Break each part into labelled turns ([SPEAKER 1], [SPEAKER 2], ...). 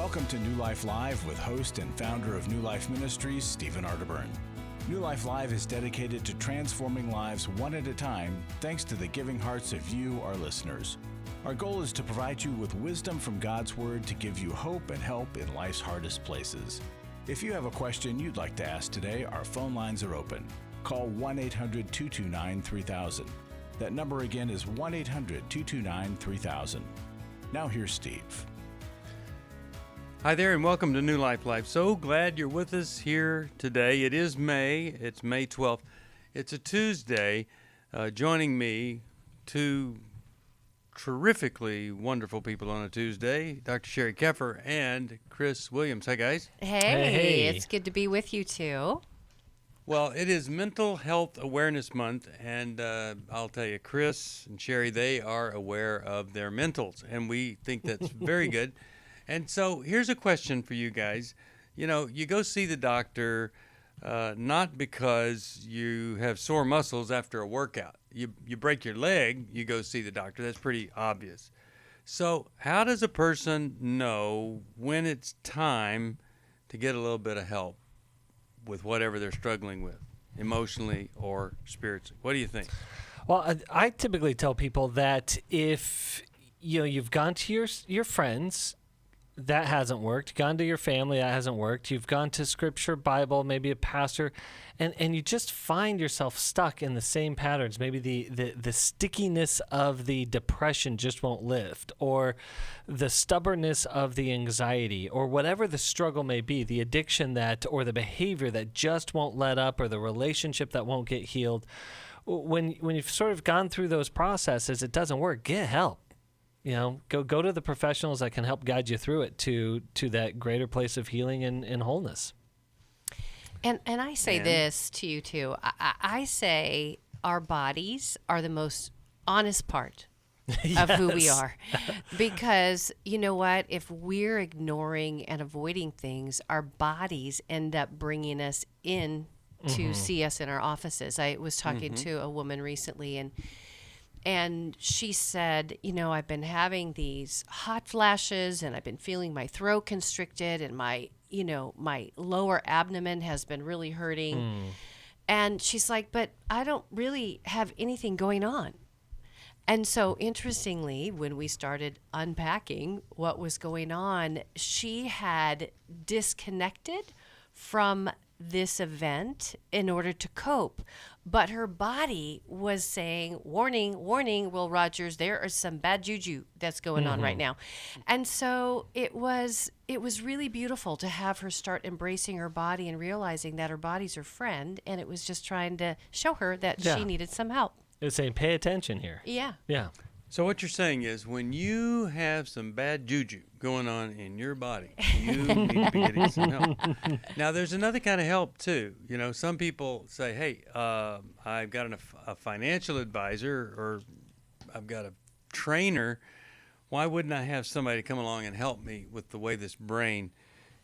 [SPEAKER 1] Welcome to New Life Live with host and founder of New Life Ministries, Stephen Arterburn. New Life Live is dedicated to transforming lives one at a time, thanks to the giving hearts of you, our listeners. Our goal is to provide you with wisdom from God's Word to give you hope and help in life's hardest places. If you have a question you'd like to ask today, our phone lines are open. Call 1-800-229-3000. That number again is 1-800-229-3000. Now here's Steve.
[SPEAKER 2] Hi there and welcome to New Life Live. So glad you're with us here today. It is May. It's May 12th. It's a Tuesday. Joining me, two terrifically wonderful people on a Tuesday, Dr. Sheri Keffer and Chris Williams. Hi, guys.
[SPEAKER 3] Hey, it's good to be with you too.
[SPEAKER 2] Well, it is Mental Health Awareness Month, and I'll tell you, Chris and Sheri, they are aware of their mentals, and we think that's very good. And so here's a question for you guys. You know, you go see the doctor not because you have sore muscles after a workout. You break your leg, you go see the doctor. That's pretty obvious. So how does a person know when it's time to get a little bit of help with whatever they're struggling with, emotionally or spiritually? What do you think?
[SPEAKER 4] Well, I typically tell people that if you've gone to your friends, that hasn't worked. Gone to your family, that hasn't worked. You've gone to Scripture, Bible, maybe a pastor, and you just find yourself stuck in the same patterns. Maybe the stickiness of the depression just won't lift, or the stubbornness of the anxiety, or whatever the struggle may be, the addiction or the behavior that just won't let up, or the relationship that won't get healed. When you've sort of gone through those processes, it doesn't work. Get help. Go to the professionals that can help guide you through it to that greater place of healing and wholeness.
[SPEAKER 3] And I say this to you too. I say our bodies are the most honest part of who we are. Because you know what? If we're ignoring and avoiding things, our bodies end up bringing us in to see us in our offices. I was talking to a woman recently, and she said, I've been having these hot flashes and I've been feeling my throat constricted and my lower abdomen has been really hurting. And she's like, but I don't really have anything going on. And so interestingly, when we started unpacking what was going on, she had disconnected from this event in order to cope, but her body was saying, warning, Will Rogers, there is some bad juju that's going on right now. And so it was really beautiful to have her start embracing her body and realizing that her body's her friend, and it was just trying to show her that she needed some help.
[SPEAKER 4] It was saying, pay attention here.
[SPEAKER 3] Yeah.
[SPEAKER 2] So what you're saying is when you have some bad juju going on in your body, you need to be getting some help. Now, there's another kind of help, too. Some people say, hey, I've got a financial advisor or I've got a trainer. Why wouldn't I have somebody come along and help me with the way this brain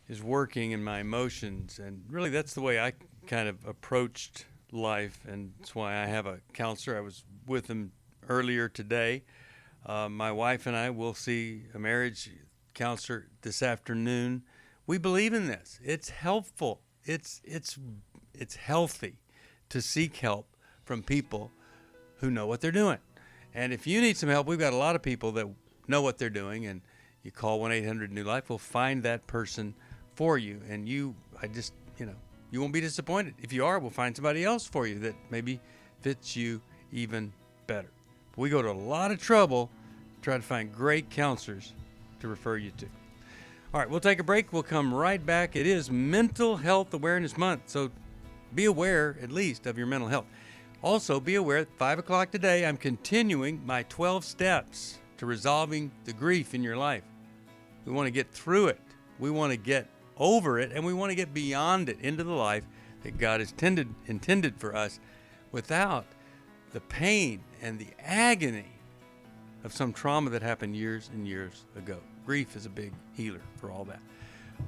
[SPEAKER 2] is working and my emotions? And really, that's the way I kind of approached life, and that's why I have a counselor. I was with him earlier today. My wife and I will see a marriage counselor this afternoon. We believe in this. It's helpful. It's healthy to seek help from people who know what they're doing. And if you need some help, we've got a lot of people that know what they're doing, and you call 1-800-NEW-LIFE. We'll find that person for you. And you won't be disappointed. If you are, we'll find somebody else for you that maybe fits you even better. We go to a lot of trouble to try to find great counselors to refer you to. All right, we'll take a break. We'll come right back. It is Mental Health Awareness Month, so be aware at least of your mental health. Also, be aware at 5 o'clock today, I'm continuing my 12 steps to resolving the grief in your life. We want to get through it. We want to get over it, and we want to get beyond it into the life that God has intended for us without the pain and the agony of some trauma that happened years and years ago. Grief is a big healer for all that.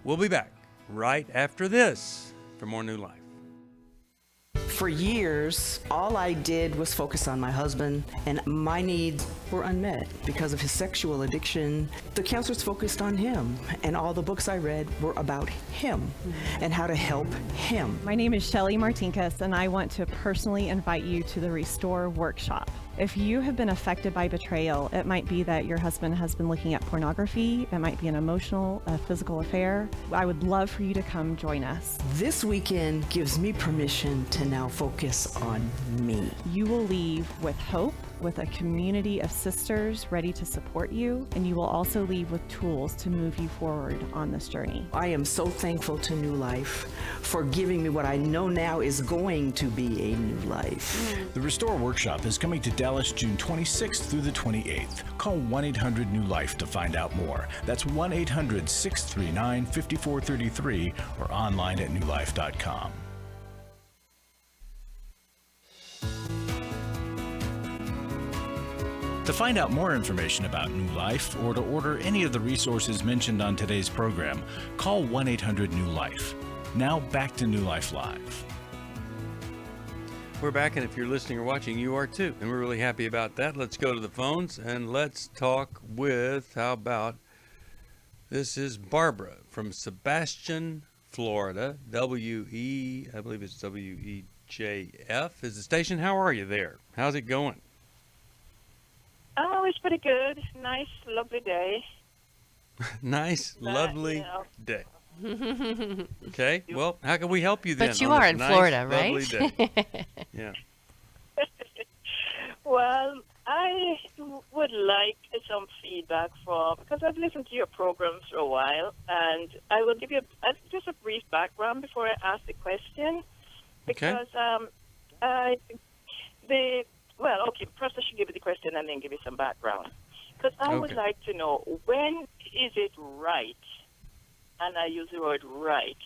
[SPEAKER 2] We'll be back right after this for more New Life.
[SPEAKER 5] For years, all I did was focus on my husband, and my needs were unmet because of his sexual addiction. The counselors focused on him, and all the books I read were about him and how to help him.
[SPEAKER 6] My name is Sheri Martinkus, and I want to personally invite you to the Restore Workshop. If you have been affected by betrayal, it might be that your husband has been looking at pornography, it might be an emotional, physical affair. I would love for you to come join us.
[SPEAKER 5] This weekend gives me permission to now focus on me.
[SPEAKER 6] You will leave with hope, with a community of sisters ready to support you, and you will also leave with tools to move you forward on this journey.
[SPEAKER 5] I am so thankful to New Life for giving me what I know now is going to be a new life.
[SPEAKER 1] The Restore Workshop is coming to Dallas June 26th through the 28th. Call 1-800-NEW-LIFE to find out more. That's 1-800-639-5433 or online at newlife.com. To find out more information about New Life or to order any of the resources mentioned on today's program, call 1-800-NEW-LIFE. Now back to New Life Live.
[SPEAKER 2] We're back, and if you're listening or watching, you are too, and we're really happy about that. Let's go to the phones, and let's talk with, how about, this is Barbara from Sebastian, Florida, I believe it's WEJF is the station. How are you there? How's it going?
[SPEAKER 7] Oh, it's pretty good. Nice, lovely day.
[SPEAKER 2] Nice,
[SPEAKER 7] But,
[SPEAKER 2] lovely
[SPEAKER 7] you know.
[SPEAKER 2] day. Okay, well, how can we help you then?
[SPEAKER 3] But you
[SPEAKER 2] on
[SPEAKER 3] are
[SPEAKER 2] this
[SPEAKER 3] in
[SPEAKER 2] nice,
[SPEAKER 3] Florida,
[SPEAKER 2] lovely
[SPEAKER 3] right?
[SPEAKER 2] day? Yeah.
[SPEAKER 7] Well, I would like some feedback because I've listened to your programs for a while, and I will give you just a brief background before I ask the question. Because first I should give you the question and then give you some background. Because I would like to know, when is it right, and I use the word right,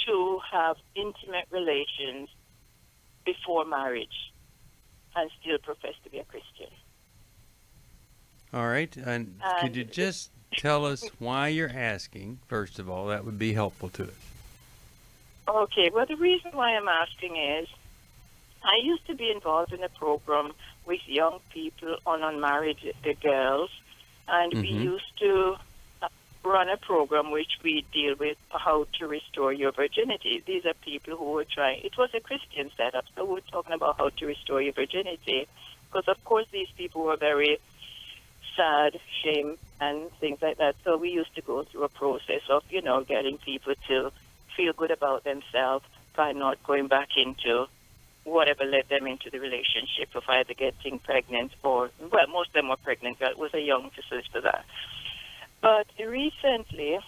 [SPEAKER 7] to have intimate relations before marriage and still profess to be a Christian?
[SPEAKER 2] All right, and could you just tell us why you're asking, first of all? That would be helpful to us.
[SPEAKER 7] Okay, well, the reason why I'm asking is I used to be involved in a program with young people on unmarried girls, and we used to run a program which we deal with how to restore your virginity. These are people who were trying, it was a Christian setup, so we were talking about how to restore your virginity, because of course these people were very sad, shame, and things like that. So we used to go through a process of, getting people to feel good about themselves by not going back into whatever led them into the relationship of either getting pregnant or, well, most of them were pregnant. It was a young sister that. But recently,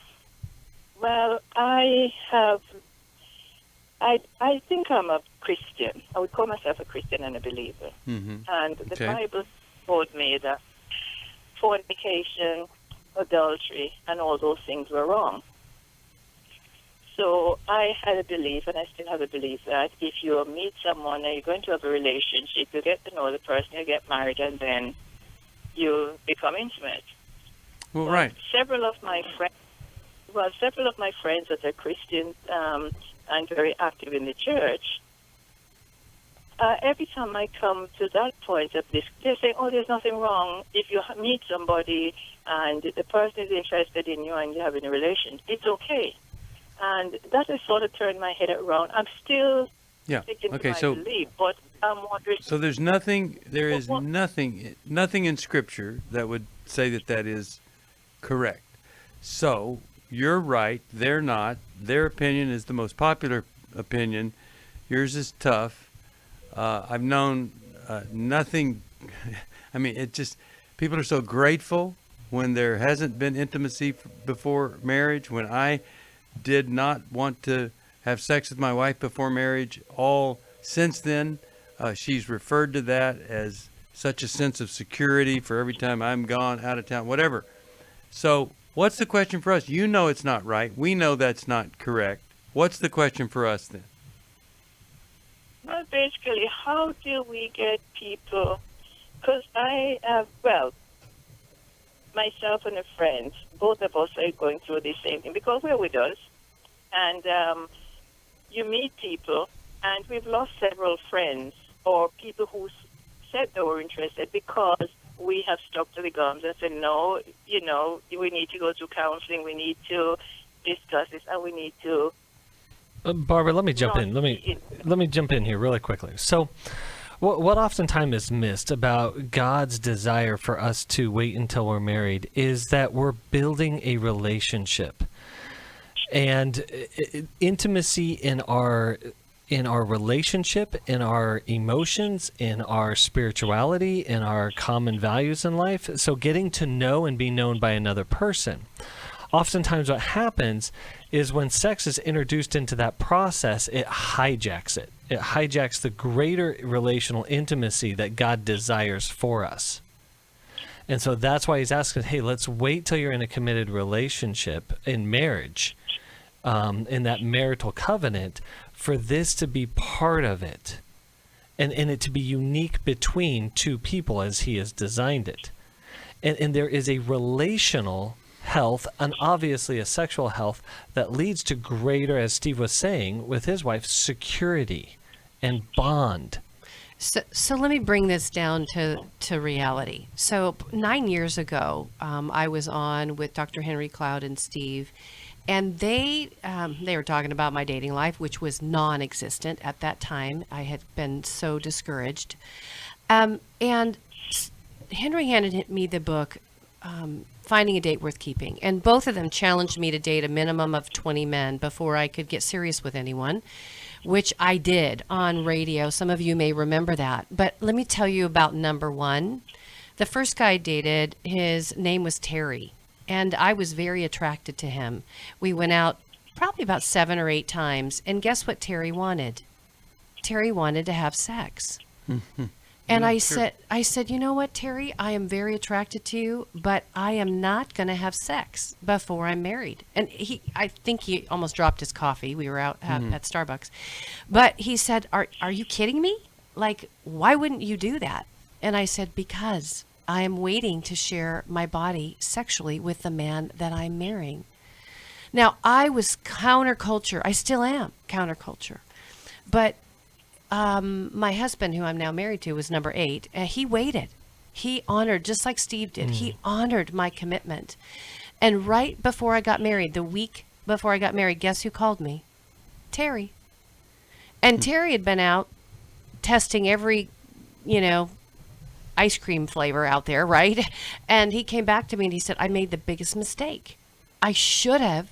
[SPEAKER 7] well, I think I'm a Christian. I would call myself a Christian and a believer. And the Bible told me that fornication, adultery, and all those things were wrong. So I had a belief, and I still have a belief, that if you meet someone and you're going to have a relationship, you get to know the person, you get married, and then you become intimate.
[SPEAKER 2] Well, right.
[SPEAKER 7] Several of my friends that are Christians and very active in the church, every time I come to that point of this, they say, oh, there's nothing wrong if you meet somebody and the person is interested in you and you're having a relation. It's okay. And that has sort of turned my head around. I'm still sticking to my belief, but I'm wondering.
[SPEAKER 2] So there is nothing in Scripture that would say that is correct. So you're right, they're not. Their opinion is the most popular opinion. Yours is tough. I've known nothing. I mean, it just, people are so grateful when there hasn't been intimacy before marriage. When I did not want to have sex with my wife before marriage, all since then, she's referred to that as such a sense of security for every time I'm gone, out of town, whatever. So what's the question for us? You know it's not right. We know that's not correct. What's the question for us then?
[SPEAKER 7] Well, basically, how do we get people, because I have, myself and a friend, both of us are going through the same thing because we're widows, and you meet people And we've lost several friends or people who said they were interested because we have stuck to the guns and said, no, we need to go to counseling, we need to discuss this, and we need to...
[SPEAKER 4] Barbara, let me jump in. Let me jump in here really quickly. So, what oftentimes is missed about God's desire for us to wait until we're married is that we're building a relationship, and intimacy in our relationship, in our emotions, in our spirituality, in our common values in life. So, getting to know and be known by another person. Oftentimes what happens is when sex is introduced into that process, it hijacks it. It hijacks the greater relational intimacy that God desires for us. And so that's why he's asking, hey, let's wait till you're in a committed relationship in marriage, in that marital covenant, for this to be part of it. And it to be unique between two people as he has designed it. And there is a relational health and obviously a sexual health that leads to greater, as Steve was saying with his wife, security and bond.
[SPEAKER 3] So let me bring this down to reality. So 9 years ago, I was on with Dr. Henry Cloud and Steve, and they were talking about my dating life, which was non-existent at that time. I had been so discouraged. And Henry handed me the book, Finding a Date Worth Keeping. And both of them challenged me to date a minimum of 20 men before I could get serious with anyone, which I did on radio. Some of you may remember that. But let me tell you about number one. The first guy I dated, his name was Terry, and I was very attracted to him. We went out probably about 7 or 8 times, and guess what Terry wanted? Terry wanted to have sex. And I said, you know what, Terry, I am very attracted to you, but I am not going to have sex before I'm married. And I think he almost dropped his coffee. We were out at Starbucks. But he said, are you kidding me? Like, why wouldn't you do that? And I said, because I am waiting to share my body sexually with the man that I'm marrying. Now, I was counterculture. I still am counterculture. But my husband, who I'm now married to, was number 8. He waited. He honored, just like Steve did, he honored my commitment. And right before I got married, the week before I got married, guess who called me? Terry. And Terry had been out testing every, ice cream flavor out there, right? And he came back to me and he said, I made the biggest mistake. I should have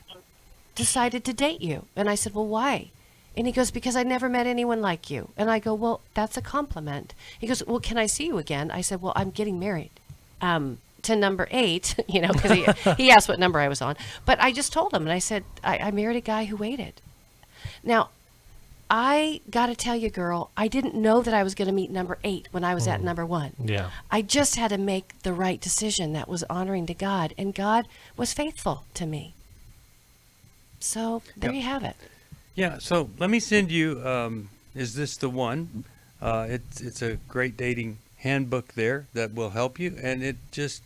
[SPEAKER 3] decided to date you. And I said, well, why? And he goes, because I never met anyone like you. And I go, well, that's a compliment. He goes, well, can I see you again? I said, well, I'm getting married to number 8, because he asked what number I was on. But I just told him, and I said, I married a guy who waited. Now, I got to tell you, girl, I didn't know that I was going to meet number 8 when I was at number 1.
[SPEAKER 4] Yeah.
[SPEAKER 3] I just had to make the right decision that was honoring to God, and God was faithful to me. So there you have it.
[SPEAKER 2] Yeah, so let me send you, is this the one? It's a great dating handbook there that will help you. And it just,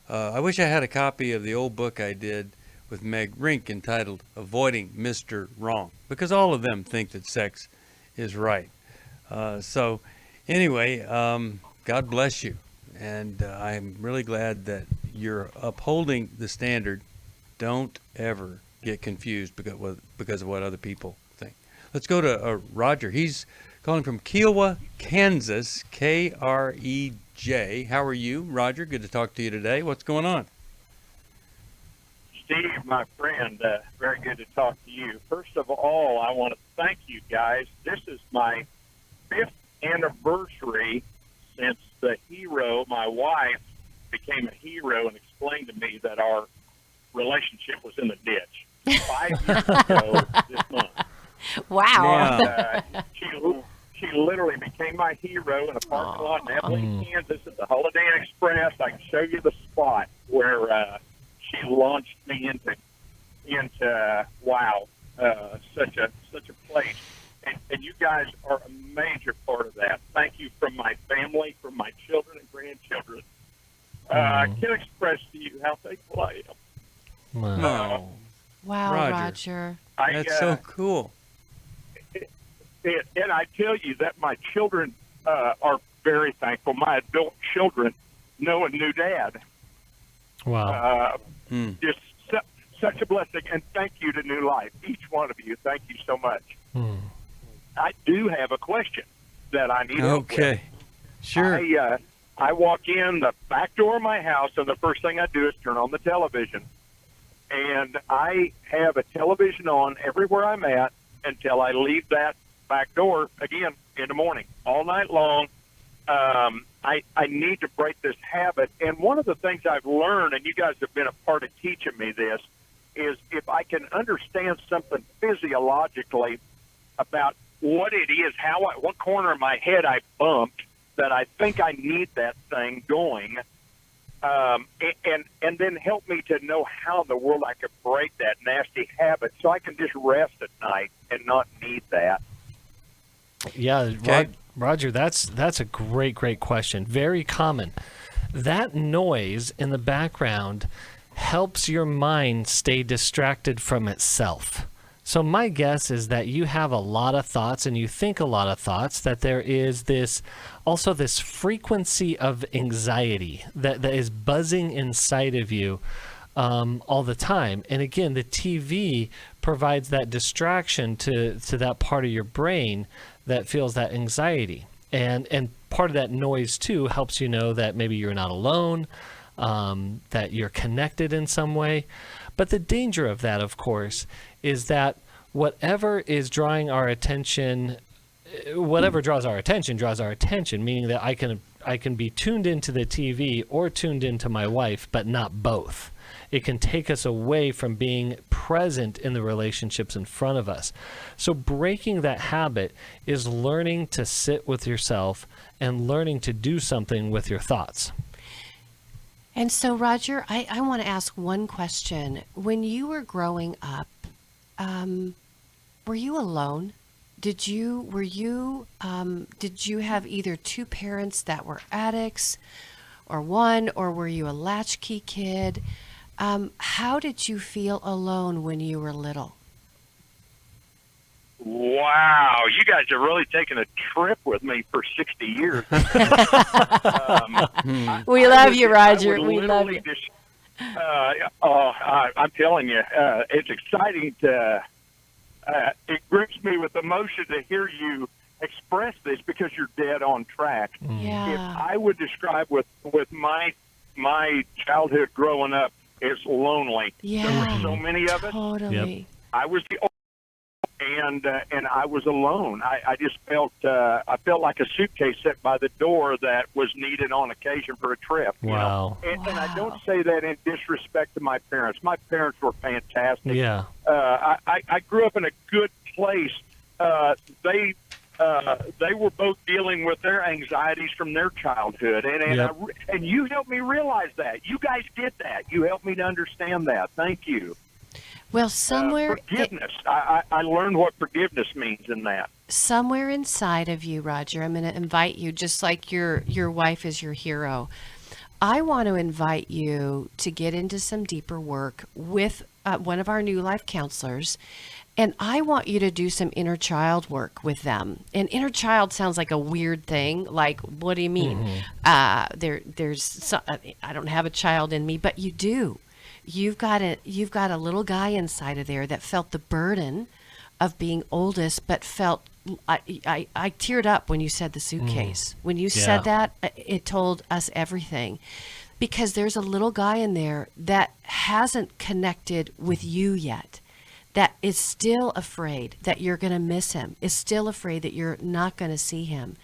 [SPEAKER 2] I wish I had a copy of the old book I did with Meg Rink entitled Avoiding Mr. Wrong, because all of them think that sex is right. So anyway, God bless you. And I'm really glad that you're upholding the standard. Don't ever get confused because of what other people think. Let's go to Roger. He's calling from Kiowa, Kansas, K-R-E-J. How are you, Roger? Good to talk to you today. What's going on?
[SPEAKER 8] Steve, my friend, very good to talk to you. First of all, I want to thank you guys. This is my 5th anniversary since the hero, my wife, became a hero and explained to me that our relationship was in the ditch. 5 years ago this month.
[SPEAKER 3] Wow.
[SPEAKER 8] And, she literally became my hero in a parking lot in Abilene, Kansas at the Holiday Inn Express. I can show you the spot where she launched me into such a place. And you guys are a major part of that. Thank you from my family, from my children and grandchildren. I can't express to you how thankful I am.
[SPEAKER 4] Wow.
[SPEAKER 3] Wow, Roger.
[SPEAKER 2] That's so cool.
[SPEAKER 8] And I tell you that my children are very thankful. My adult children know a new dad.
[SPEAKER 4] Wow.
[SPEAKER 8] Just such a blessing. And thank you to New Life, each one of you. Thank you so much. I do have a question that I need help with.
[SPEAKER 2] Okay. Sure.
[SPEAKER 8] I walk in the back door of my house, and the first thing I do is turn on the television. And I have a television on everywhere I'm at until I leave that back door again in the morning, all night long. I need to break this habit. And one of the things I've learned, and you guys have been a part of teaching me this, is if I can understand something physiologically about what it is, what corner of my head I bumped, that I think I need that thing going, and then help me to know how in the world I could break that nasty habit so I can just rest at night and not need that.
[SPEAKER 4] Yeah,
[SPEAKER 2] Okay.
[SPEAKER 4] Roger, that's a great question. Very common. That noise in the background helps your mind stay distracted from itself. So my guess is that you have a lot of thoughts and you think a lot of thoughts, that there is this frequency of anxiety that is buzzing inside of you all the time. And again, the TV provides that distraction to that part of your brain that feels that anxiety. And part of that noise too helps you know that maybe you're not alone, that you're connected in some way. But the danger of that, of course, is that whatever is drawing our attention, whatever draws our attention, meaning that I can be tuned into the TV or tuned into my wife, but not both. It can take us away from being present in the relationships in front of us. So breaking that habit is learning to sit with yourself and learning to do something with your thoughts.
[SPEAKER 3] And so, Roger, I want to ask one question. When you were growing up, were you alone? Did you have either two parents that were addicts, or one, or were you a latchkey kid? How did you feel alone when you were little?
[SPEAKER 8] Wow, you guys are really taking a trip with me for 60 years.
[SPEAKER 3] We love you, Roger. We love you.
[SPEAKER 8] I'm telling you, it's exciting to. It grips me with emotion to hear you express this because you're dead on track.
[SPEAKER 3] Yeah.
[SPEAKER 8] If I would describe with my childhood growing up, it's lonely.
[SPEAKER 3] Yeah.
[SPEAKER 8] There were so many of us.
[SPEAKER 3] Totally.
[SPEAKER 8] Yep. I was the and I was alone. I just felt I felt like a suitcase set by the door that was needed on occasion for a trip.
[SPEAKER 4] Wow.
[SPEAKER 8] You know? And I don't say that in disrespect to my parents. My parents were fantastic.
[SPEAKER 4] Yeah.
[SPEAKER 8] I grew up in a good place. They were both dealing with their anxieties from their childhood, and you helped me realize that. You guys did that. You helped me to understand that. Thank you.
[SPEAKER 3] Well, somewhere
[SPEAKER 8] forgiveness. I learned what forgiveness means in that.
[SPEAKER 3] Somewhere inside of you, Roger, I'm going to invite you, just like your wife is your hero. I want to invite you to get into some deeper work with one of our New Life counselors. And I want you to do some inner child work with them. And inner child sounds like a weird thing. Like, what do you mean? There's I don't have a child in me, but you do. You've got a little guy inside of there that felt the burden of being oldest, but felt I teared up when you said the suitcase. When you said that, it told us everything. Because there's a little guy in there that hasn't connected with you yet, that is still afraid that you're going to miss him, is still afraid that you're not going to see him.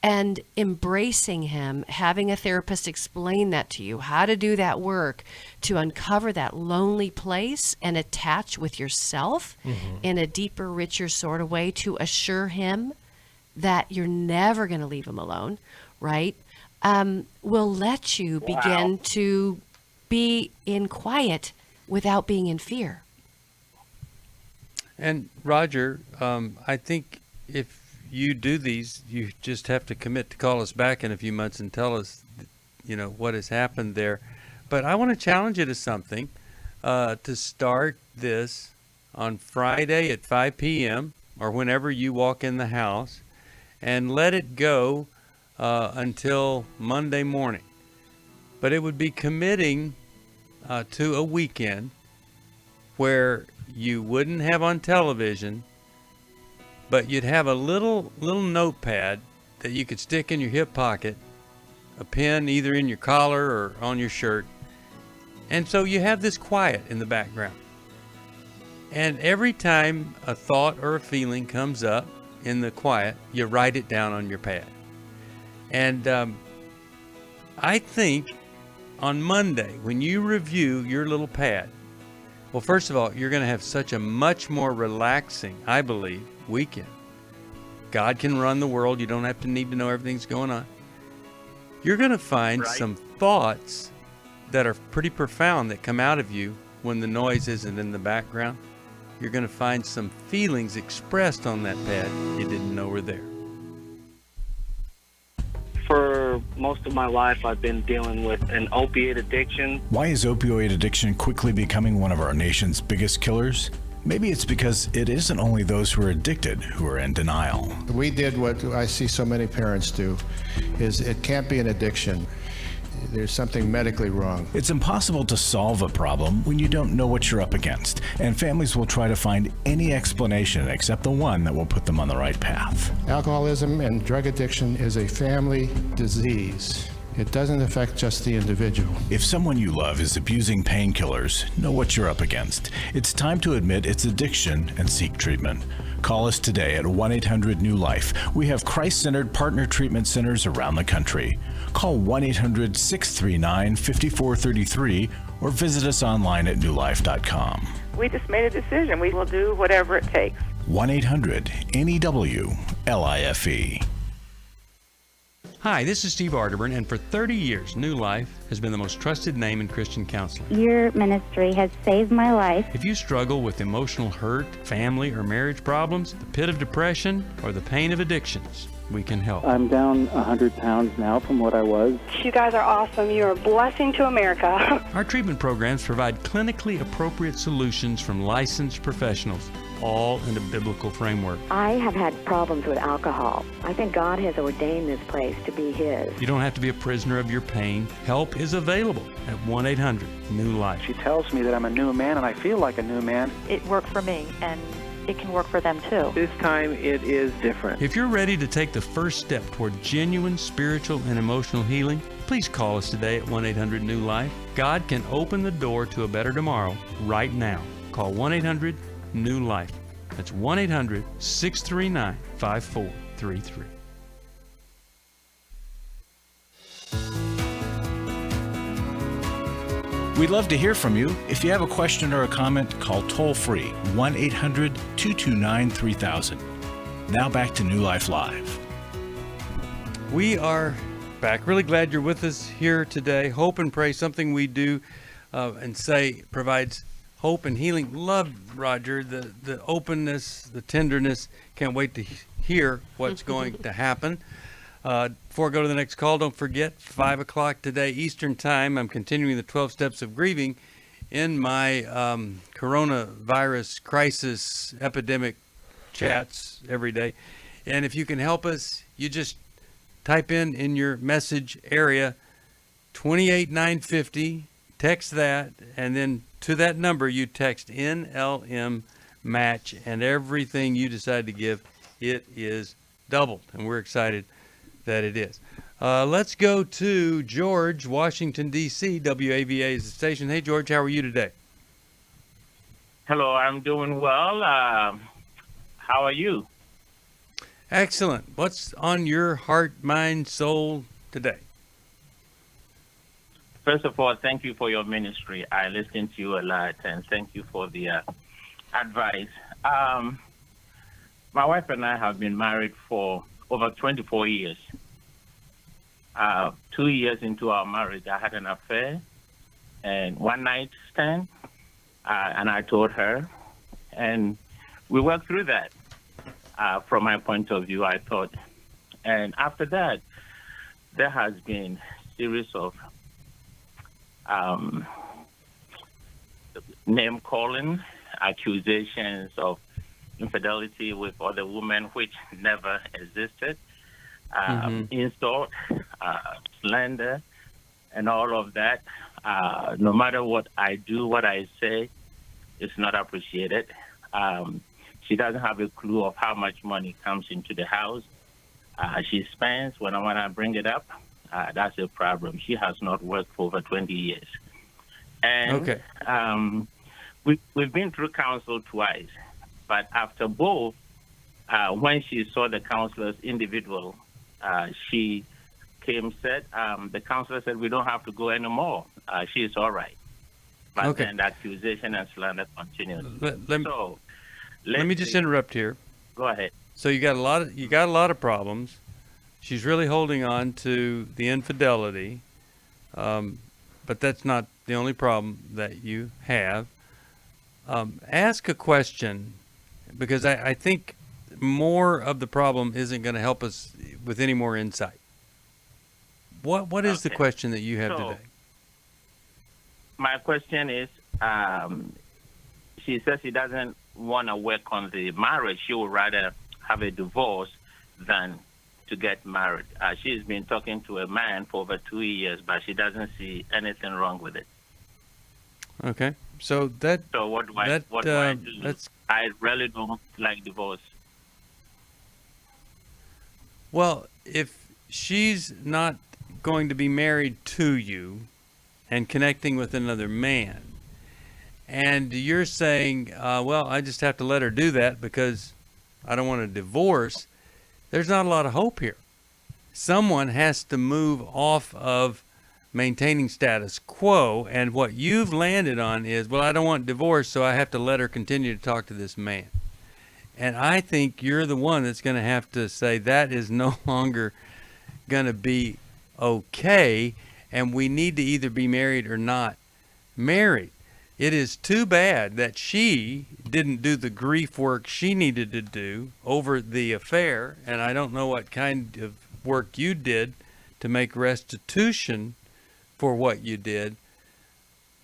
[SPEAKER 3] And embracing him, having a therapist explain that to you, how to do that work to uncover that lonely place and attach with yourself in a deeper, richer sort of way to assure him that you're never going to leave him alone, right? Will let you begin to be in quiet without being in fear.
[SPEAKER 2] And Roger, I think if you do these, you just have to commit to call us back in a few months and tell us, what has happened there. But I want to challenge you to something, to start this on Friday at 5 p.m. or whenever you walk in the house, and let it go until Monday morning. But it would be committing to a weekend where you wouldn't have on television, but you'd have a little notepad that you could stick in your hip pocket, a pen either in your collar or on your shirt. And so you have this quiet in the background. And every time a thought or a feeling comes up in the quiet, you write it down on your pad. And I think on Monday, when you review your little pad, well, first of all, you're going to have such a much more relaxing, I believe, weekend. God can run the world. You don't have to need to know everything's going on. You're going to find some thoughts that are pretty profound that come out of you when the noise isn't in the background. You're going to find some feelings expressed on that pad you didn't know were there.
[SPEAKER 9] For most of my life, I've been dealing with an opiate addiction.
[SPEAKER 1] Why is opioid addiction quickly becoming one of our nation's biggest killers? Maybe it's because it isn't only those who are addicted who are in denial.
[SPEAKER 10] We did what I see so many parents do, is it can't be an addiction. There's something medically wrong.
[SPEAKER 1] It's impossible to solve a problem when you don't know what you're up against, and families will try to find any explanation except the one that will put them on the right path.
[SPEAKER 10] Alcoholism and drug addiction is a family disease. It doesn't affect just the individual.
[SPEAKER 1] If someone you love is abusing painkillers, know what you're up against. It's time to admit it's addiction and seek treatment. Call us today at 1-800-NEW-LIFE. We have Christ-centered partner treatment centers around the country. Call 1-800-639-5433 or visit us online at newlife.com.
[SPEAKER 11] We just made a decision. We will do whatever it takes.
[SPEAKER 1] 1-800-NEW-LIFE.
[SPEAKER 2] Hi, this is Steve Arterburn, and for 30 years, New Life has been the most trusted name in Christian counseling.
[SPEAKER 12] Your ministry has saved my life.
[SPEAKER 2] If you struggle with emotional hurt, family or marriage problems, the pit of depression, or the pain of addictions, we can help.
[SPEAKER 13] I'm down 100 pounds now from what I was.
[SPEAKER 14] You guys are awesome. You're a blessing to America.
[SPEAKER 2] Our treatment programs provide clinically appropriate solutions from licensed professionals, all in a biblical framework.
[SPEAKER 15] I have had problems with alcohol. I think God has ordained this place to be His.
[SPEAKER 2] You don't have to be a prisoner of your pain. Help is available at 1-800-NEW-LIFE.
[SPEAKER 13] She tells me that I'm a new man, and I feel like a new man.
[SPEAKER 16] It worked for me, and it can work for them too.
[SPEAKER 9] This time it is different.
[SPEAKER 2] If you're ready to take the first step toward genuine spiritual and emotional healing, please call us today at 1-800-NEW-LIFE. God can open the door to a better tomorrow right now. Call 1-800-NEW-LIFE. That's 1-800-639-5433.
[SPEAKER 1] We'd love to hear from you. If you have a question or a comment, call toll-free 1-800-229-3000. Now back to New Life Live.
[SPEAKER 2] We are back. Really glad you're with us here today. Hope and Pray, something we do and say provides hope and healing. Love, Roger, the openness, the tenderness. Can't wait to hear what's going to happen. Before I go to the next call, don't forget, 5 o'clock today, Eastern Time, I'm continuing the 12 Steps of Grieving in my coronavirus crisis epidemic chats every day. And if you can help us, you just type in your message area 28950, text that, and then to that number you text NLM match, and everything you decide to give, it is doubled. And we're excited that it is. Let's go to George, Washington, D.C. WAVA is the station. Hey, George, how are you today?
[SPEAKER 17] Hello, I'm doing well. How are you?
[SPEAKER 2] Excellent. What's on your heart, mind, soul today?
[SPEAKER 17] First of all, thank you for your ministry. I listen to you a lot, and thank you for the advice. My wife and I have been married for over 24 years. 2 years into our marriage, I had an affair and one night stand, and I told her, and we worked through that. From my point of view, I thought. And after that, there has been a series of name-calling, accusations of infidelity with other women, which never existed, insult, slander, and all of that. No matter what I do, what I say, it's not appreciated. She doesn't have a clue of how much money comes into the house. She spends when I bring it up. That's a problem. She has not worked for over 20 years. And we've been through counsel twice. But after both, when she saw the counselors individual, she said, the counselor said, we don't have to go anymore. She is all right. But then the accusation and slander continues.
[SPEAKER 2] Let me just interrupt here.
[SPEAKER 17] Go ahead.
[SPEAKER 2] So you got a lot of problems. She's really holding on to the infidelity, but that's not the only problem that you have. Ask a question, because I think more of the problem isn't going to help us with any more insight. What is the question that you have today?
[SPEAKER 17] My question is, she says she doesn't want to work on the marriage. She would rather have a divorce than to get married. She's been talking to a man for over 2 years, but she doesn't see anything wrong with it.
[SPEAKER 2] Okay. So
[SPEAKER 17] what do I do? I really don't like divorce.
[SPEAKER 2] Well, if she's not going to be married to you and connecting with another man, and you're saying, well, I just have to let her do that because I don't want a divorce, there's not a lot of hope here. Someone has to move off of maintaining status quo, and what you've landed on is, well, I don't want divorce, so I have to let her continue to talk to this man. And I think you're the one that's going to have to say that is no longer going to be okay, and we need to either be married or not married. It is too bad that she didn't do the grief work she needed to do over the affair, and I don't know what kind of work you did to make restitution for what you did.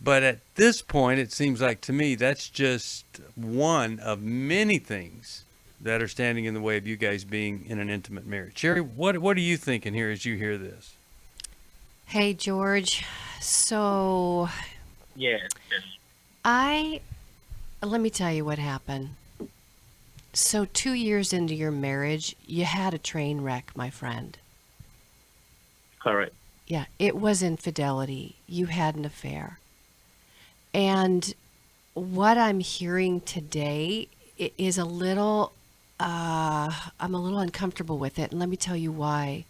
[SPEAKER 2] But at this point, it seems like to me that's just one of many things that are standing in the way of you guys being in an intimate marriage. Sheri, what are you thinking here as you hear this?
[SPEAKER 3] Hey, George. So...
[SPEAKER 17] Yes.
[SPEAKER 3] Let me tell you what happened. So 2 years into your marriage, you had a train wreck, my friend.
[SPEAKER 17] Correct.
[SPEAKER 3] Yeah, it was infidelity. You had an affair. And what I'm hearing today is I'm a little uncomfortable with it. And let me tell you why.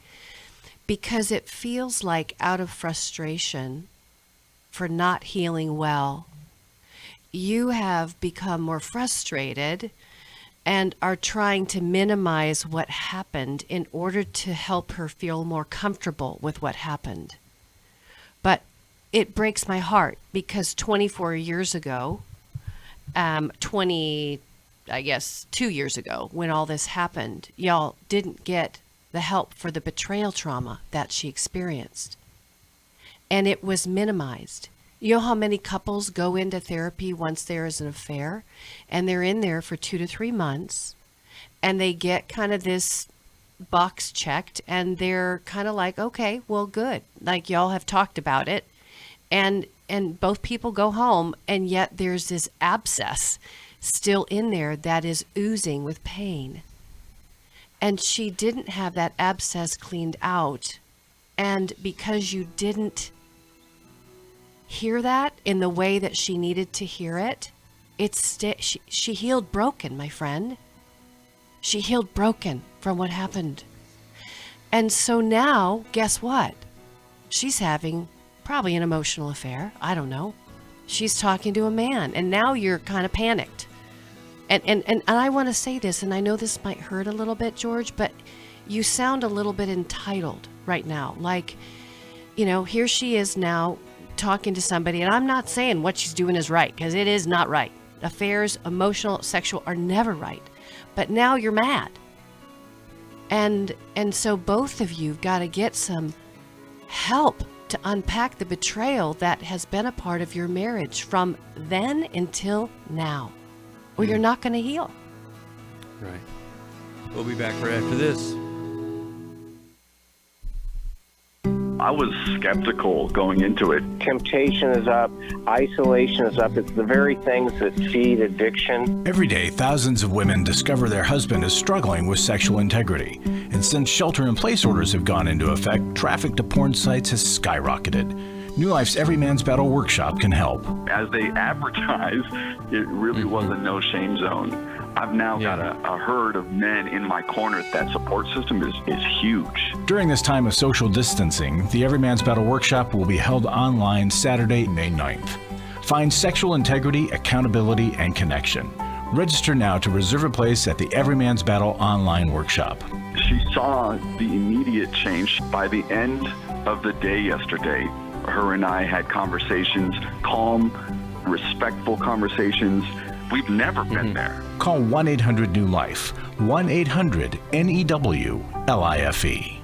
[SPEAKER 3] Because it feels like out of frustration for not healing well, you have become more frustrated and are trying to minimize what happened in order to help her feel more comfortable with what happened. But it breaks my heart because 24 years ago, 2 years ago, when all this happened, y'all didn't get the help for the betrayal trauma that she experienced. And it was minimized. You know how many couples go into therapy once there is an affair, and they're in there for 2 to 3 months, and they get kind of this box checked, and they're kind of like, okay, well, good. Like, y'all have talked about it, and both people go home, and yet there's this abscess still in there that is oozing with pain. And she didn't have that abscess cleaned out, and because you didn't hear that in the way that she needed to hear it, she healed broken, my friend. She healed broken from what happened. And so now, guess what? She's having probably an emotional affair. I don't know. She's talking to a man, and now you're kind of panicked. And I want to say this, and I know this might hurt a little bit, George, but you sound a little bit entitled right now. Like, here she is now talking to somebody, and I'm not saying what she's doing is right, because it is not right. Affairs, emotional, sexual, are never right. But now you're mad. And so both of you got to get some help to unpack the betrayal that has been a part of your marriage from then until now, or you're not going to heal.
[SPEAKER 2] Right. We'll be back right after this.
[SPEAKER 18] I was skeptical going into it.
[SPEAKER 19] Temptation is up, isolation is up. It's the very things that feed addiction.
[SPEAKER 1] Every day, thousands of women discover their husband is struggling with sexual integrity. And since shelter-in-place orders have gone into effect, traffic to porn sites has skyrocketed. New Life's Every Man's Battle workshop can help.
[SPEAKER 18] As they advertise, it really was a no-shame zone. I've now got a herd of men in my corner. That support system is huge.
[SPEAKER 1] During this time of social distancing, the Every Man's Battle workshop will be held online Saturday, May 9th. Find sexual integrity, accountability, and connection. Register now to reserve a place at the Every Man's Battle online workshop.
[SPEAKER 18] She saw the immediate change by the end of the day yesterday. Her and I had conversations, calm, respectful conversations. We've never been there.
[SPEAKER 1] Call 1-800-NEW-LIFE, 1-800-NEWLIFE.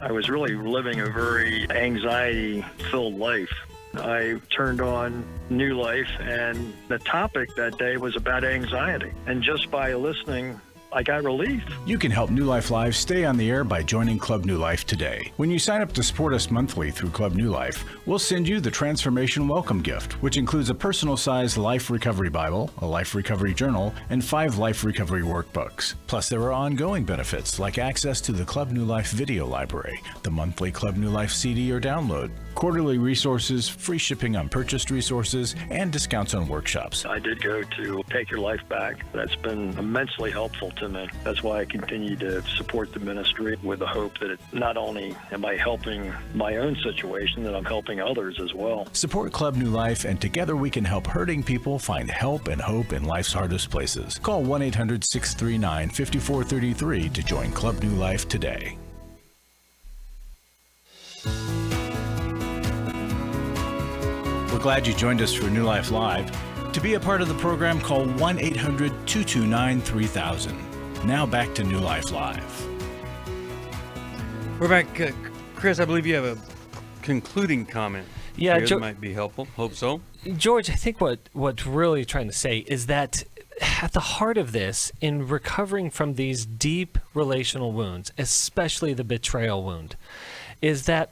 [SPEAKER 20] I was really living a very anxiety-filled life. I turned on New Life, and the topic that day was about anxiety. And just by listening, I got relief.
[SPEAKER 1] You can help New Life Live stay on the air by joining Club New Life today. When you sign up to support us monthly through Club New Life, we'll send you the Transformation Welcome Gift, which includes a personal-sized Life Recovery Bible, a Life Recovery Journal, and 5 Life Recovery Workbooks. Plus, there are ongoing benefits like access to the Club New Life video library, the monthly Club New Life CD or download, quarterly resources, free shipping on purchased resources, and discounts on workshops.
[SPEAKER 20] I did go to Take Your Life Back. That's been immensely helpful to me. That's why I continue to support the ministry with the hope that not only am I helping my own situation, that I'm helping others as well.
[SPEAKER 1] Support Club New Life, and together we can help hurting people find help and hope in life's hardest places. Call 1-800-639-5433 to join Club New Life today. We're glad you joined us for New Life Live. To be a part of the program, call 1-800-229-3000. Now back to New Life Live.
[SPEAKER 2] We're back. Chris, I believe you have a concluding comment.
[SPEAKER 4] Yeah,
[SPEAKER 2] that might be helpful. Hope so.
[SPEAKER 4] George, I think what's really trying to say is that at the heart of this, in recovering from these deep relational wounds, especially the betrayal wound, is that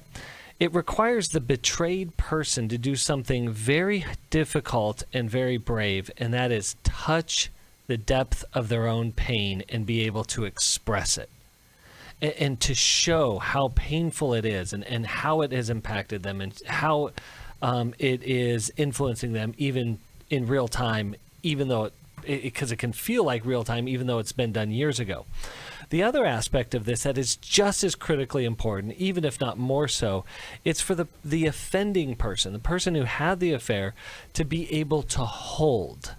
[SPEAKER 4] it requires the betrayed person to do something very difficult and very brave, and that is touch the depth of their own pain and be able to express it. And to show how painful it is and how it has impacted them and how it is influencing them even in real time, even though because it can feel like real time, even though it's been done years ago. The other aspect of this that is just as critically important, even if not more so, it's for the offending person, the person who had the affair, to be able to hold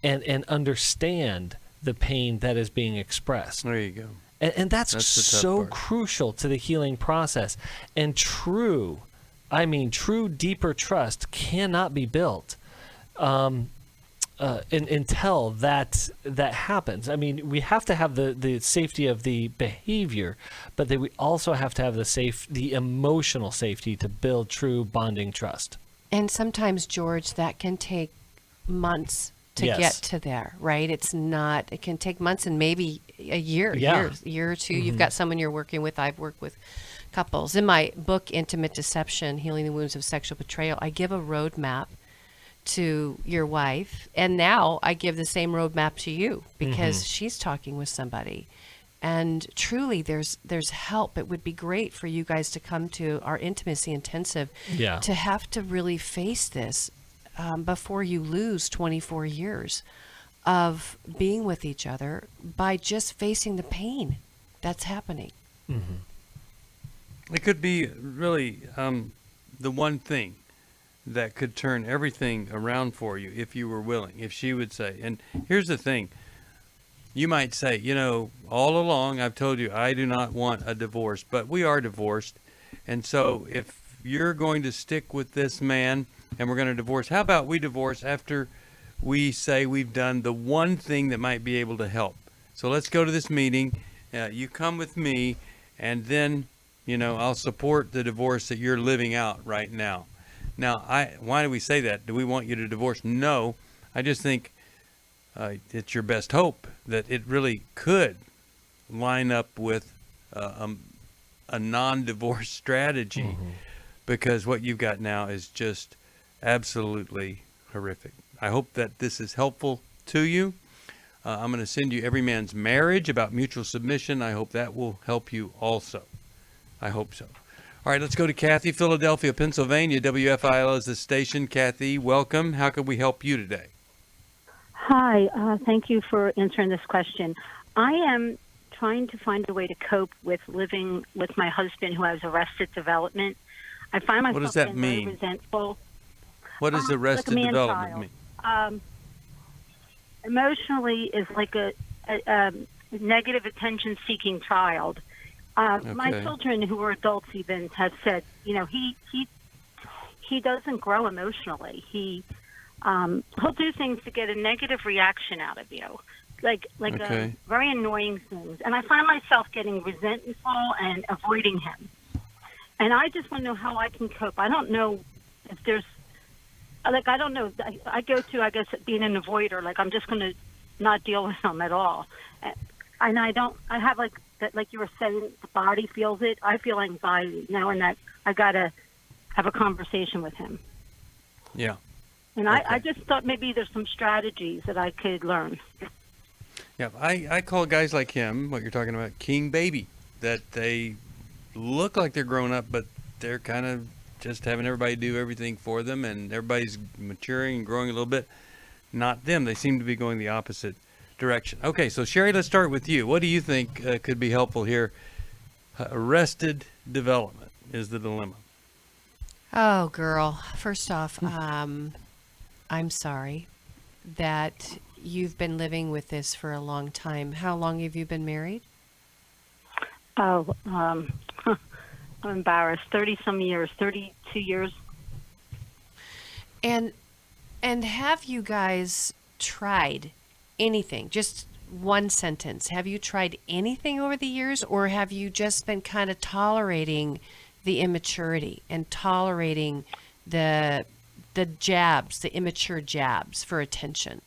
[SPEAKER 4] and understand the pain that is being expressed.
[SPEAKER 2] There you go.
[SPEAKER 4] And that's so crucial to the healing process. And true deeper trust cannot be built until that happens. I mean, we have to have the safety of the behavior, but then we also have to have the emotional safety to build true bonding trust.
[SPEAKER 3] And sometimes, George, that can take months to get to there, right? It can take months and maybe a year, year or two. Mm-hmm. You've got someone you're working with. I've worked with couples. In my book, Intimate Deception, Healing the Wounds of Sexual Betrayal, I give a roadmap to your wife. And now I give the same roadmap to you because she's talking with somebody. And truly, there's help. It would be great for you guys to come to our intimacy intensive to have to really face this before you lose 24 years of being with each other by just facing the pain that's happening.
[SPEAKER 2] Mm-hmm. It could be really the one thing that could turn everything around for you if you were willing, if she would say. And here's the thing. You might say, all along I've told you I do not want a divorce, but we are divorced. And so if you're going to stick with this man and we're going to divorce, how about we divorce after we say we've done the one thing that might be able to help? So let's go to this meeting. You come with me, and then, I'll support the divorce that you're living out right now. Now, why do we say that? Do we want you to divorce? No. I just think it's your best hope that it really could line up with a non-divorce strategy, because what you've got now is just absolutely horrific. I hope that this is helpful to you. I'm going to send you Every Man's Marriage about mutual submission. I hope that will help you also. I hope so. All right, let's go to Kathy, Philadelphia, Pennsylvania. WFIL is the station. Kathy, welcome. How can we help you today?
[SPEAKER 21] Hi, thank you for answering this question. I am trying to find a way to cope with living with my husband who has arrested development. I find myself
[SPEAKER 2] What does that
[SPEAKER 21] being very
[SPEAKER 2] mean?
[SPEAKER 21] resentful.
[SPEAKER 2] What does arrested
[SPEAKER 21] like a
[SPEAKER 2] development
[SPEAKER 21] man-child.
[SPEAKER 2] mean?
[SPEAKER 21] Emotionally is like a negative attention-seeking child. My
[SPEAKER 2] Okay.
[SPEAKER 21] children, who are adults even, have said, you know, he doesn't grow emotionally. He'll do things to get a negative reaction out of you, like
[SPEAKER 2] Okay.
[SPEAKER 21] very annoying things. And I find myself getting resentful and avoiding him. And I just want to know how I can cope. I don't know if there's, I don't know. I go to, I guess, being an avoider. Like, I'm just going to not deal with him at all. And I have like you were saying, the body feels it. I feel anxiety knowing that I got to have a conversation with him.
[SPEAKER 2] Yeah.
[SPEAKER 21] And I just thought maybe there's some strategies that I could learn.
[SPEAKER 2] Yeah, I call guys like him, what you're talking about, king baby, that they look like they're grown up, but they're kind of just having everybody do everything for them, and everybody's maturing and growing a little bit. Not them. They seem to be going the opposite direction. Okay, so Sheri, let's start with you. What do you think could be helpful here? Arrested development is the dilemma.
[SPEAKER 3] Oh, girl. First off, I'm sorry that you've been living with this for a long time. How long have you been married?
[SPEAKER 21] Oh, I'm embarrassed. 30-some years, 32 years.
[SPEAKER 3] And have you guys tried anything? Just one sentence. Have you tried anything over the years, or have you just been kind of tolerating the immaturity and tolerating the jabs, the immature jabs for attention?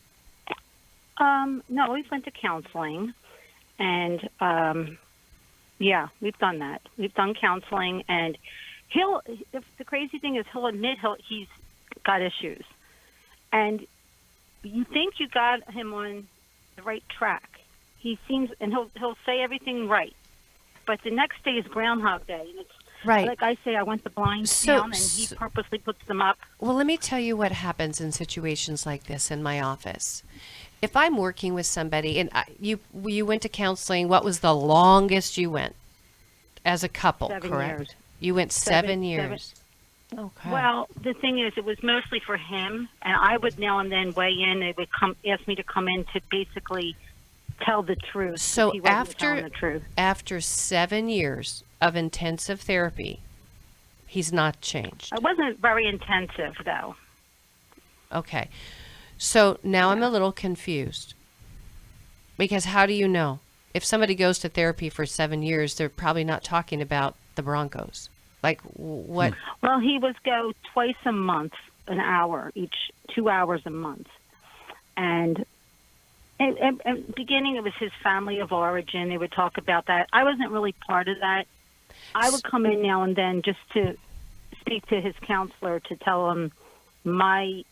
[SPEAKER 21] No, we went to counseling, and yeah, we've done that. We've done counseling, and the crazy thing is he'll admit he's got issues, and you think you got him on the right track. He seems, and he'll say everything right, but the next day is Groundhog Day, and it's
[SPEAKER 3] right.
[SPEAKER 21] Like I say, I want the blinds down, and he purposely puts them up.
[SPEAKER 3] Well, let me tell you what happens in situations like this in my office. If I'm working with somebody, and you went to counseling, what was the longest you went as a couple,
[SPEAKER 21] 7
[SPEAKER 3] correct?
[SPEAKER 21] years.
[SPEAKER 3] You went 7 years. Okay.
[SPEAKER 21] Well, the thing is, it was mostly for him, and I would now and then weigh in. They would ask me to come in to basically tell the truth.
[SPEAKER 3] So
[SPEAKER 21] he wasn't telling the truth.
[SPEAKER 3] after 7 years of intensive therapy, he's not changed.
[SPEAKER 21] It wasn't very intensive, though.
[SPEAKER 3] Okay. So now I'm a little confused, because how do you know? If somebody goes to therapy for 7 years, they're probably not talking about the Broncos. Like, what?
[SPEAKER 21] Well, he would go twice a month, an hour, each 2 hours a month. And at beginning, it was his family of origin. They would talk about that. I wasn't really part of that. I would come in now and then just to speak to his counselor to tell him my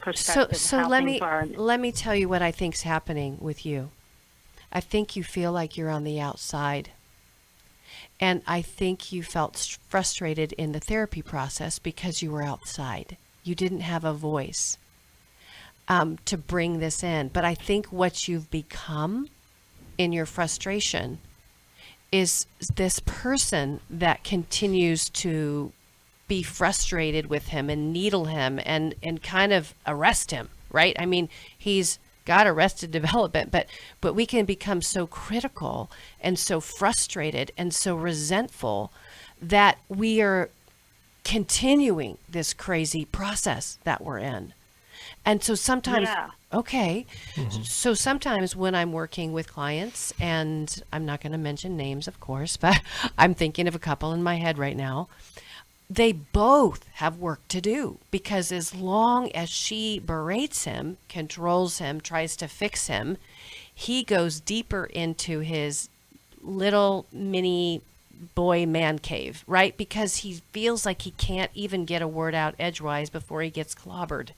[SPEAKER 21] perspective.
[SPEAKER 3] So
[SPEAKER 21] how
[SPEAKER 3] let
[SPEAKER 21] things are.
[SPEAKER 3] me tell you what I think's happening with you. I think you feel like you're on the outside. And I think you felt frustrated in the therapy process because you were outside. You didn't have a voice to bring this in. But I think what you've become in your frustration is this person that continues to be frustrated with him and needle him and kind of arrest him, right? I mean, he's got arrested development, but we can become so critical and so frustrated and so resentful that we are continuing this crazy process that we're in. And so sometimes, so sometimes when I'm working with clients, and I'm not going to mention names, of course, but I'm thinking of a couple in my head right now, they both have work to do, because as long as she berates him, controls him, tries to fix him, he goes deeper into his little mini boy man cave, right? Because he feels like he can't even get a word out edgewise before he gets clobbered.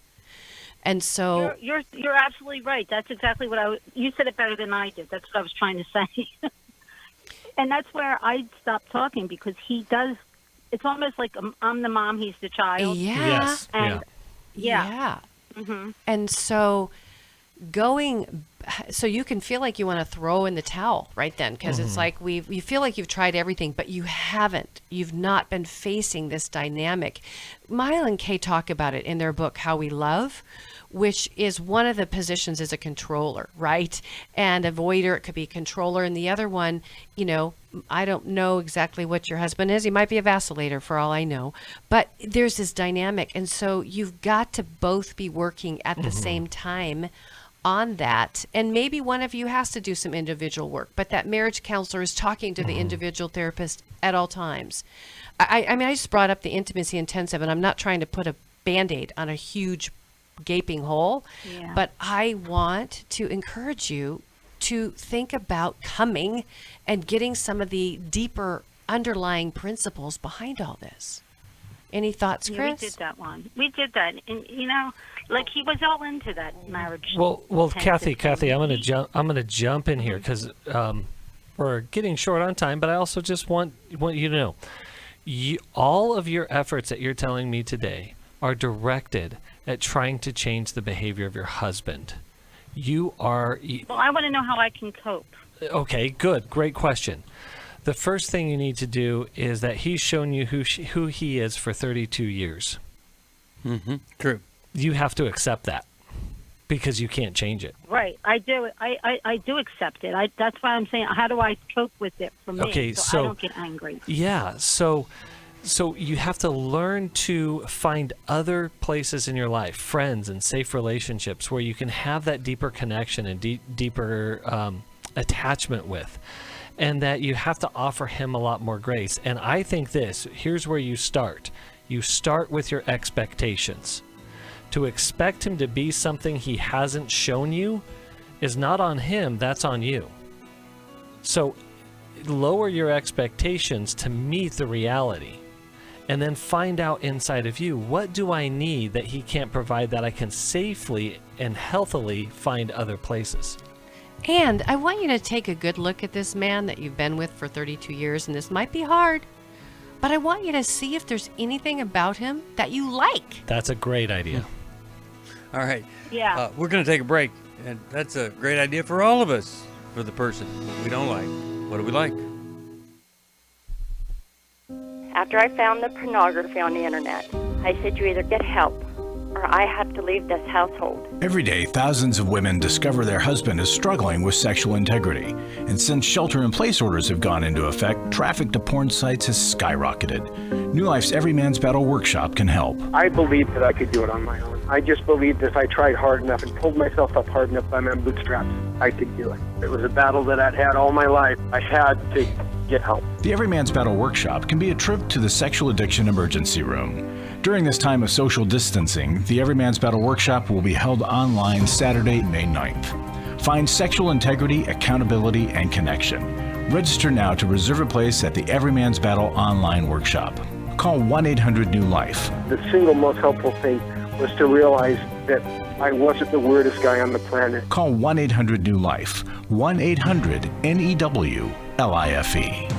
[SPEAKER 3] And so
[SPEAKER 21] you're absolutely right. That's exactly what you said it better than I did. That's what I was trying to say. And that's where I stopped talking, because he does. It's almost like I'm the mom, he's the child.
[SPEAKER 3] Yeah.
[SPEAKER 4] Yes.
[SPEAKER 21] And
[SPEAKER 3] Yeah.
[SPEAKER 21] Mm-hmm.
[SPEAKER 3] And so so you can feel like you want to throw in the towel right then, because it's like you feel like you've tried everything, but you haven't. You've not been facing this dynamic. Mile and Kay talk about it in their book, How We Love, which is one of the positions is a controller, right? And avoider, it could be controller. And the other one, I don't know exactly what your husband is. He might be a vacillator for all I know. But there's this dynamic. And so you've got to both be working at the same time on that. And maybe one of you has to do some individual work, but that marriage counselor is talking to the individual therapist at all times. I mean, I just brought up the intimacy intensive, and I'm not trying to put a Band-Aid on a huge gaping hole, but I want to encourage you to think about coming and getting some of the deeper underlying principles behind all this. Any thoughts, Chris?
[SPEAKER 21] Yeah, we did that one. We did that, and like he was all into that marriage.
[SPEAKER 4] Well, Kathy, I'm gonna jump in here, because we're getting short on time, but I also just want you to know, all of your efforts that you're telling me today are directed at trying to change the behavior of your husband. Well,
[SPEAKER 21] I want to know how I can cope.
[SPEAKER 4] Okay, good. Great question. The first thing you need to do is that he's shown you who he is for 32 years.
[SPEAKER 2] Mm-hmm. True.
[SPEAKER 4] You have to accept that, because you can't change it.
[SPEAKER 21] Right. I do. I do accept it. That's why I'm saying, how do I cope with it for me?
[SPEAKER 4] Okay,
[SPEAKER 21] so I don't get angry.
[SPEAKER 4] Yeah. So you have to learn to find other places in your life, friends and safe relationships, where you can have that deeper connection and deeper attachment with, and that you have to offer him a lot more grace. And I think here's where you start. You start with your expectations. To expect him to be something he hasn't shown you is not on him, that's on you. So lower your expectations to meet the reality. And then find out inside of you, what do I need that he can't provide that I can safely and healthily find other places?
[SPEAKER 3] And I want you to take a good look at this man that you've been with for 32 years, and this might be hard, but I want you to see if there's anything about him that you like.
[SPEAKER 4] That's a great idea.
[SPEAKER 2] All right.
[SPEAKER 21] Yeah.
[SPEAKER 2] We're going to take a break, and that's a great idea for all of us, for the person we don't like. What do we like?
[SPEAKER 16] After I found the pornography on the internet, I said, you either get help or I have to leave this household.
[SPEAKER 1] Every day, thousands of women discover their husband is struggling with sexual integrity. And since shelter-in-place orders have gone into effect, traffic to porn sites has skyrocketed. New Life's Every Man's Battle Workshop can help.
[SPEAKER 6] I believed that I could do it on my own. I just believed if I tried hard enough and pulled myself up hard enough by my bootstraps, I could do it. It was a battle that I'd had all my life. I had to get help.
[SPEAKER 1] The Every Man's Battle Workshop can be a trip to the Sexual Addiction Emergency Room. During this time of social distancing, the Every Man's Battle Workshop will be held online Saturday, May 9th. Find sexual integrity, accountability, and connection. Register now to reserve a place at the Every Man's Battle online workshop. Call 1-800-NEW-LIFE.
[SPEAKER 6] The single most helpful thing was to realize that I wasn't the weirdest guy on the planet.
[SPEAKER 1] Call 1-800-NEW-LIFE. 1-800-NEWLIFE.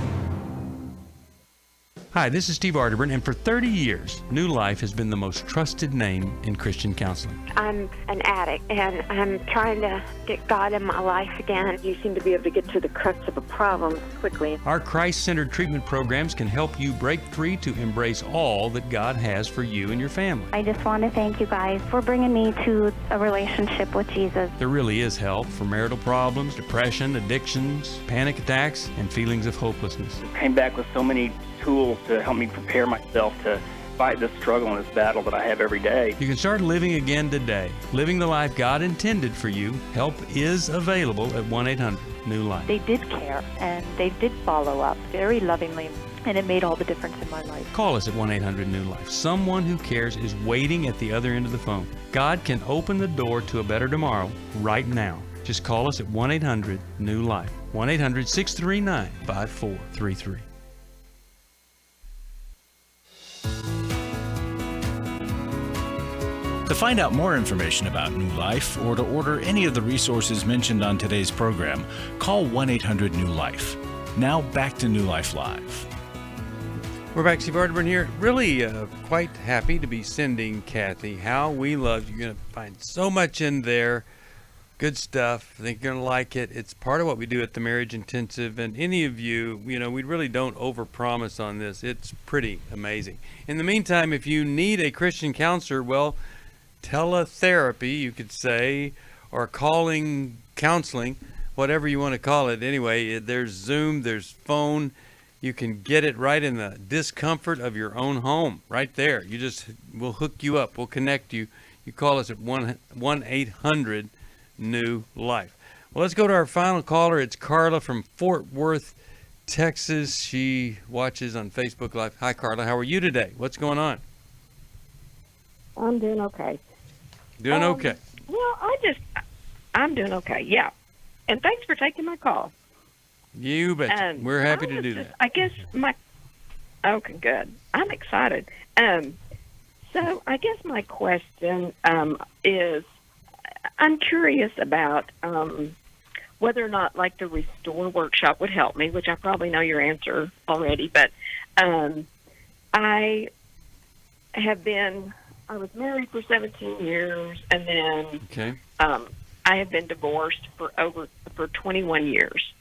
[SPEAKER 2] Hi, this is Steve Arterburn, and for 30 years, New Life has been the most trusted name in Christian counseling.
[SPEAKER 15] I'm an addict, and I'm trying to get God in my life again. You seem to be able to get to the crux of a problem quickly.
[SPEAKER 2] Our Christ-centered treatment programs can help you break free to embrace all that God has for you and your family.
[SPEAKER 12] I just want to thank you guys for bringing me to a relationship with Jesus.
[SPEAKER 2] There really is help for marital problems, depression, addictions, panic attacks, and feelings of hopelessness.
[SPEAKER 13] I came back with so many tools to help me prepare myself to fight this struggle and this battle that I have every day.
[SPEAKER 2] You can start living again today, living the life God intended for you. Help is available at 1-800 New Life.
[SPEAKER 5] They did care, and they did follow up very lovingly, and it made all the difference in my life.
[SPEAKER 2] Call us at 1-800-NEW-LIFE. Someone who cares is waiting at the other end of the phone. God can open the door to a better tomorrow right now. Just call us at 1-800-NEW-LIFE. 1-800-639-5433.
[SPEAKER 1] To find out more information about New Life or to order any of the resources mentioned on today's program, call 1-800-NEW-LIFE. Now back to New Life Live.
[SPEAKER 2] We're back. Steve Arterburn here. Really quite happy to be sending Kathy How We Love. You're going to find so much in there. Good stuff. I think you're going to like it. It's part of what we do at the Marriage Intensive. And any of you, we really don't overpromise on this. It's pretty amazing. In the meantime, if you need a Christian counselor, well, teletherapy, you could say, or calling counseling, whatever you want to call it. Anyway, there's Zoom, there's phone. You can get it right in the discomfort of your own home, right there. We'll hook you up. We'll connect you. You call us at 1-800-NEW-LIFE. Well, let's go to our final caller. It's Carla from Fort Worth, Texas. She watches on Facebook Live. Hi, Carla. How are you today? What's going on?
[SPEAKER 22] I'm doing okay.
[SPEAKER 2] Doing okay.
[SPEAKER 22] Well, I'm doing okay, yeah. And thanks for taking my call.
[SPEAKER 2] You bet. We're happy to do that.
[SPEAKER 22] I guess okay, good. I'm excited. So I guess my question is, I'm curious about whether or not like the Restore workshop would help me, which I probably know your answer already, but I was married for 17 years, and then I have been divorced for 21 years.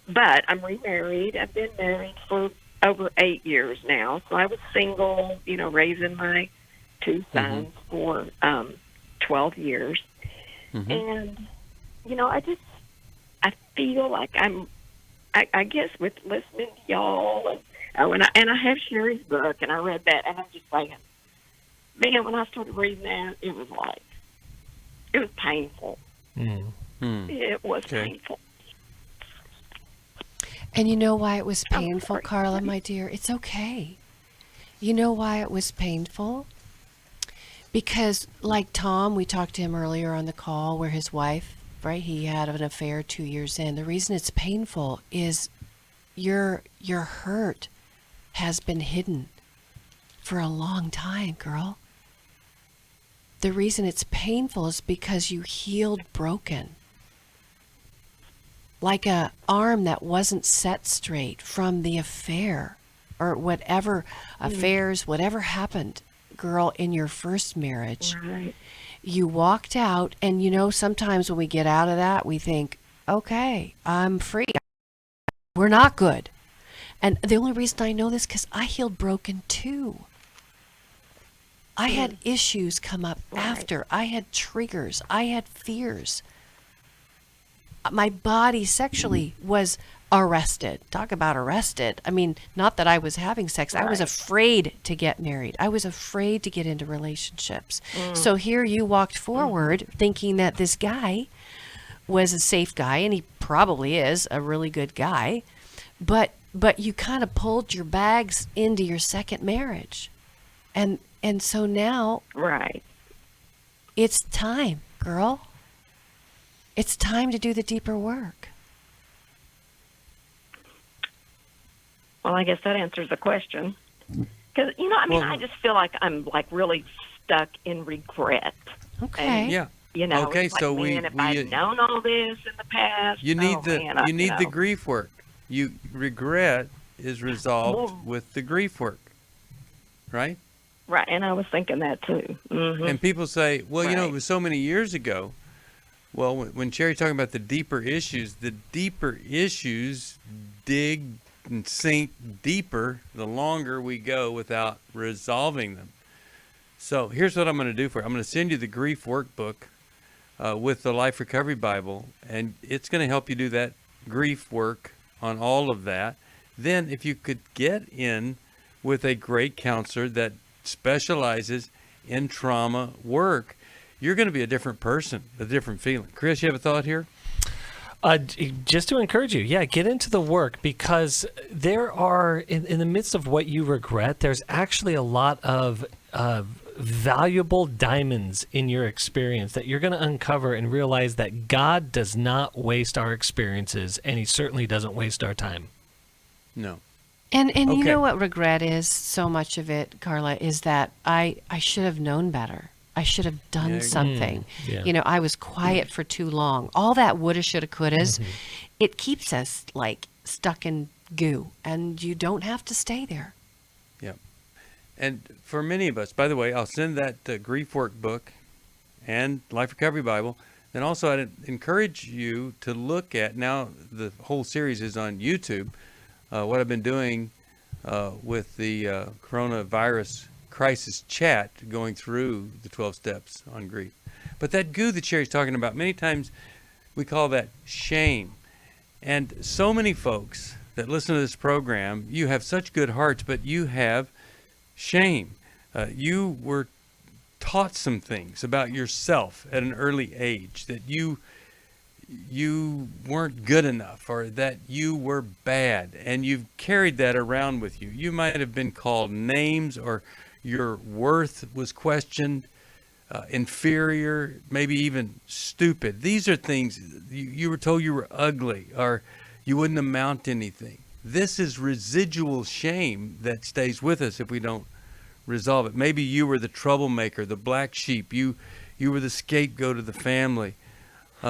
[SPEAKER 22] But I'm remarried. I've been married for over 8 years now. So I was single, raising my two sons for 12 years. And, I feel like I guess with listening to y'all, and I have Sheri's book, and I read that, and I'm just saying, man, when I started reading that, it was painful. It was painful.
[SPEAKER 3] And you know why it was painful, Carla, my dear? It's okay. You know why it was painful? Because, like Tom, we talked to him earlier on the call where his wife, right, he had an affair 2 years in. The reason it's painful is your hurt has been hidden for a long time, girl. The reason it's painful is because you healed broken. Like a arm that wasn't set straight from the affair or whatever affairs, whatever happened, girl, in your first marriage.
[SPEAKER 22] Right.
[SPEAKER 3] You walked out, and sometimes when we get out of that, we think, okay, I'm free. We're not good. And the only reason I know this because I healed broken too. I had issues come up after. I had triggers. I had fears. My body sexually was arrested. Talk about arrested. I mean, not that I was having sex. I was afraid to get married. I was afraid to get into relationships. So here you walked forward thinking that this guy was a safe guy, and he probably is a really good guy. But you kind of pulled your bags into your second marriage. And so now it's time, girl. It's time to do the deeper work.
[SPEAKER 22] Well, I guess that answers the question. Because, I just feel like I'm really stuck in regret.
[SPEAKER 3] Okay.
[SPEAKER 22] And,
[SPEAKER 2] yeah.
[SPEAKER 22] Okay, so if I'd known all this in the past,
[SPEAKER 2] you need the grief work. Regret is resolved with the grief work, right?
[SPEAKER 22] Right, and I was thinking that too.
[SPEAKER 2] And people say, well, it was so many years ago. Well, when Sheri's talking about the deeper issues dig and sink deeper the longer we go without resolving them. So here's what I'm going to do for you. I'm going to send you the grief workbook with the Life Recovery Bible, and it's going to help you do that grief work on all of that. Then if you could get in with a great counselor that specializes in trauma work, you're going to be a different person, a different feeling. Chris, you have a thought here?
[SPEAKER 4] Just to encourage you, get into the work, because there are, in the midst of what you regret, there's actually a lot of valuable diamonds in your experience that you're going to uncover and realize that God does not waste our experiences, and he certainly doesn't waste our time.
[SPEAKER 2] No.
[SPEAKER 3] And you know what regret is, so much of it, Carla, is that I should have known better. I should have done something. You know, I was quiet for too long. All that woulda, shoulda, couldas, it keeps us like stuck in goo, and you don't have to stay there.
[SPEAKER 2] Yeah. And for many of us, by the way, I'll send that grief workbook and Life Recovery Bible. And also I'd encourage you to look at, now the whole series is on YouTube, what I've been doing with the coronavirus crisis chat, going through the 12 steps on grief. But that goo that Sheri's talking about, many times we call that shame. And so many folks that listen to this program, you have such good hearts, but you have shame. You were taught some things about yourself at an early age, that you weren't good enough, or that you were bad, and you've carried that around with you. You might have been called names, or your worth was questioned, inferior, maybe even stupid. These are things, you were told you were ugly, or you wouldn't amount to anything. This is residual shame that stays with us if we don't resolve it. Maybe you were the troublemaker, the black sheep. You were the scapegoat of the family.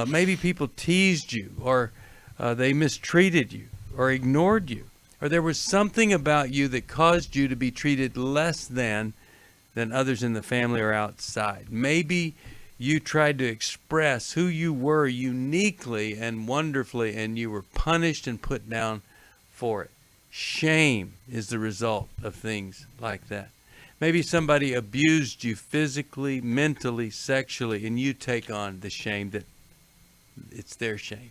[SPEAKER 2] Maybe people teased you, or they mistreated you, or ignored you. Or there was something about you that caused you to be treated less than others in the family or outside. Maybe you tried to express who you were uniquely and wonderfully, and you were punished and put down for it. Shame is the result of things like that. Maybe somebody abused you physically, mentally, sexually, and you take on the shame that it's their shame.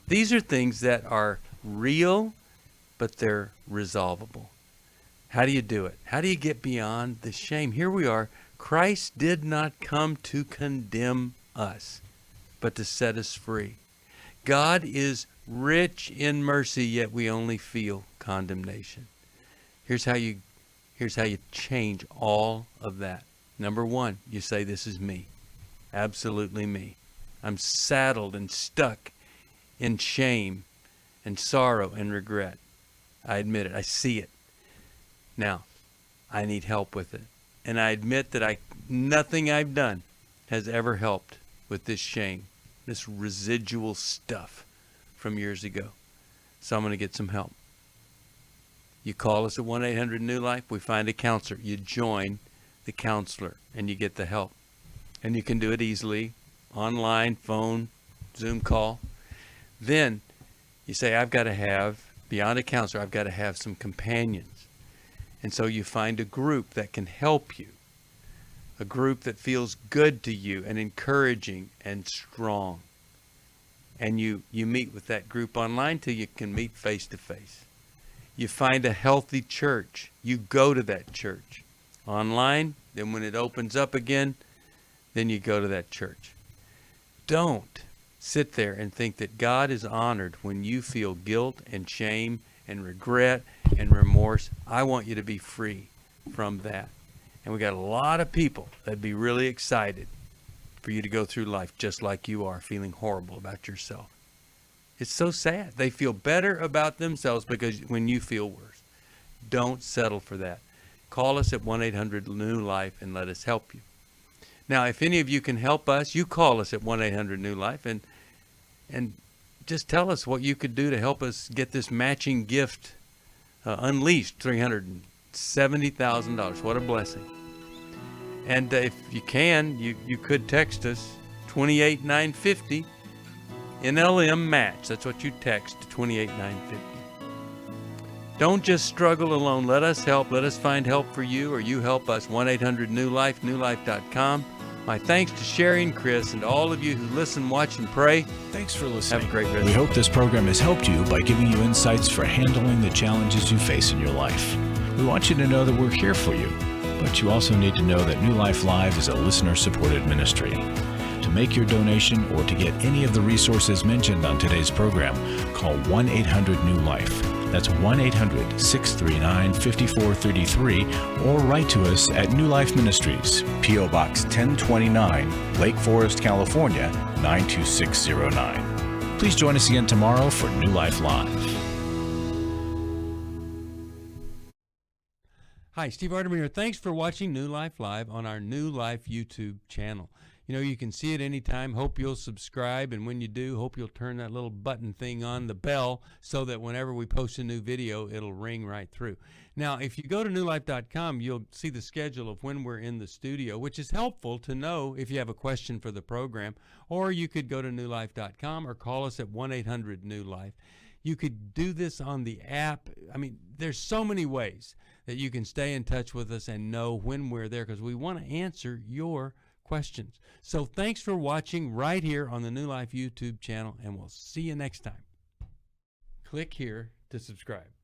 [SPEAKER 2] These are things that are real, but they're resolvable. How do you do it? How do you get beyond the shame? Here we are. Christ did not come to condemn us, but to set us free. God is rich in mercy, yet we only feel condemnation. Here's how you change all of that. Number one, you say, this is me. Absolutely me. I'm saddled and stuck in shame and sorrow and regret. I admit it. I see it. Now, I need help with it. And I admit that nothing I've done has ever helped with this shame, this residual stuff from years ago. So I'm going to get some help. You call us at 1-800-NEW-LIFE. We find a counselor. You join the counselor, and you get the help. And you can do it easily, online, phone, Zoom call. Then you say, I've got to have, beyond a counselor, I've got to have some companions. And so you find a group that can help you, a group that feels good to you and encouraging and strong. And you meet with that group online till you can meet face to face. You find a healthy church. You go to that church. Online, then when it opens up again, then you go to that church. Don't sit there and think that God is honored when you feel guilt and shame and regret and remorse. I want you to be free from that. And we got a lot of people that'd be really excited for you to go through life just like you are, feeling horrible about yourself. It's so sad. They feel better about themselves because when you feel worse. Don't settle for that. Call us at 1-800-NEW-LIFE and let us help you. Now, if any of you can help us, you call us at 1-800-NEW-LIFE and just tell us what you could do to help us get this matching gift unleashed, $370,000. What a blessing. And if you can, you could text us 28950 NLM match. That's what you text to 28950. Don't just struggle alone. Let us help. Let us find help for you, or you help us. 1-800-NEW-LIFE, newlife.com. My thanks to Sheri and Chris and to all of you who listen, watch, and pray.
[SPEAKER 1] Thanks for listening.
[SPEAKER 2] Have a great rest.
[SPEAKER 1] We hope this program has helped you by giving you insights for handling the challenges you face in your life. We want you to know that we're here for you, but you also need to know that New Life Live is a listener-supported ministry. To make your donation or to get any of the resources mentioned on today's program, call 1-800-NEW-LIFE. That's 1-800-639-5433, or write to us at New Life Ministries, P.O. Box 1029, Lake Forest, California, 92609. Please join us again tomorrow for New Life Live.
[SPEAKER 2] Hi, Steve Arterburn here. Thanks for watching New Life Live on our New Life YouTube channel. You know, you can see it anytime. Hope you'll subscribe, and when you do, hope you'll turn that little button thing on, the bell, so that whenever we post a new video, it'll ring right through. Now, if you go to newlife.com, you'll see the schedule of when we're in the studio, which is helpful to know if you have a question for the program, or you could go to newlife.com or call us at 1-800-NEW-LIFE. You could do this on the app. I mean, there's so many ways that you can stay in touch with us and know when we're there, because we want to answer your questions. So thanks for watching right here on the New Life YouTube channel, and we'll see you next time. Click here to subscribe.